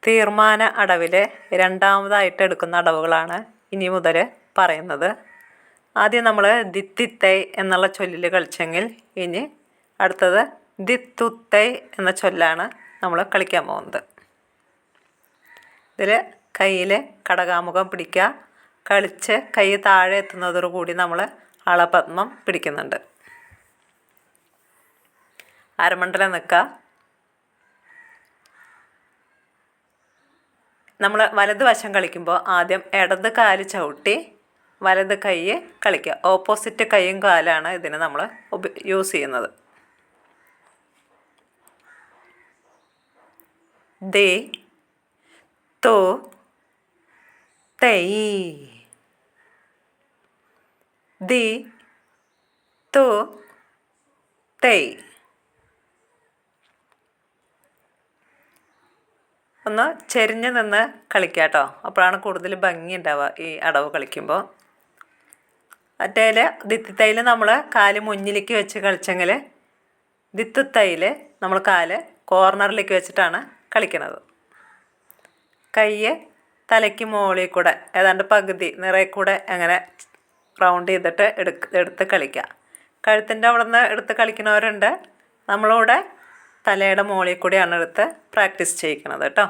തീർമാന അടവിലെ രണ്ടാമതായിട്ട് എടുക്കുന്ന അടവുകളാണ് ഇനി മുതൽ പറയുന്നത്. ആദ്യം നമ്മൾ ദിത്തിത്തൈ എന്നുള്ള ചൊല്ലിൽ കളിച്ചെങ്കിൽ ഇനി അടുത്തത് ദിത്തുത്തൈ എന്ന ചൊല്ലാണ് നമ്മൾ കളിക്കാൻ പോകുന്നത്. ഇതിൽ കയ്യിൽ കടകാമുഖം പിടിക്കുക, കളിച്ച് കൈ താഴെ എത്തുന്നതോടുകൂടി നമ്മൾ അളപദ്മം പിടിക്കുന്നുണ്ട്. അരമണ്ഡലം നിൽക്കുക. നമ്മൾ വലത് വശം കളിക്കുമ്പോൾ ആദ്യം ഇടത് കാല് ചവിട്ടി വലത് കൈ കളിക്കുക. ഓപ്പോസിറ്റ് കൈയും കാലാണ് ഇതിന് നമ്മൾ യൂസ് ചെയ്യുന്നത്. ദേ തോ തൈ, ദി തോ തൈ. ഒന്ന് ചെരിഞ്ഞ് നിന്ന് കളിക്കുക കേട്ടോ, അപ്പോഴാണ് കൂടുതൽ ഭംഗി ഉണ്ടാവുക ഈ അടവ് കളിക്കുമ്പോൾ. മറ്റേൽ ദിത്തിത്തൈയിൽ നമ്മൾ കാല് മുന്നിലേക്ക് വെച്ച് കളിച്ചെങ്കിൽ ദിത്തുത്തൈയിൽ നമ്മൾ കാല് കോർണറിലേക്ക് വെച്ചിട്ടാണ് കളിക്കുന്നത്. കൈ തലയ്ക്ക് മുകളിൽ കൂടെ ഏതാണ്ട് പകുതി നിറയെ കൂടെ അങ്ങനെ റൗണ്ട് ചെയ്തിട്ട് എടുത്ത് കളിക്കുക. കഴുത്തിൻ്റെ അവിടെ നിന്ന് എടുത്ത് കളിക്കുന്നവരുണ്ട്. നമ്മളിവിടെ തലയുടെ മുകളിൽ കൂടെയാണ് എടുത്ത് പ്രാക്ടീസ് ചെയ്യിക്കുന്നത് കേട്ടോ.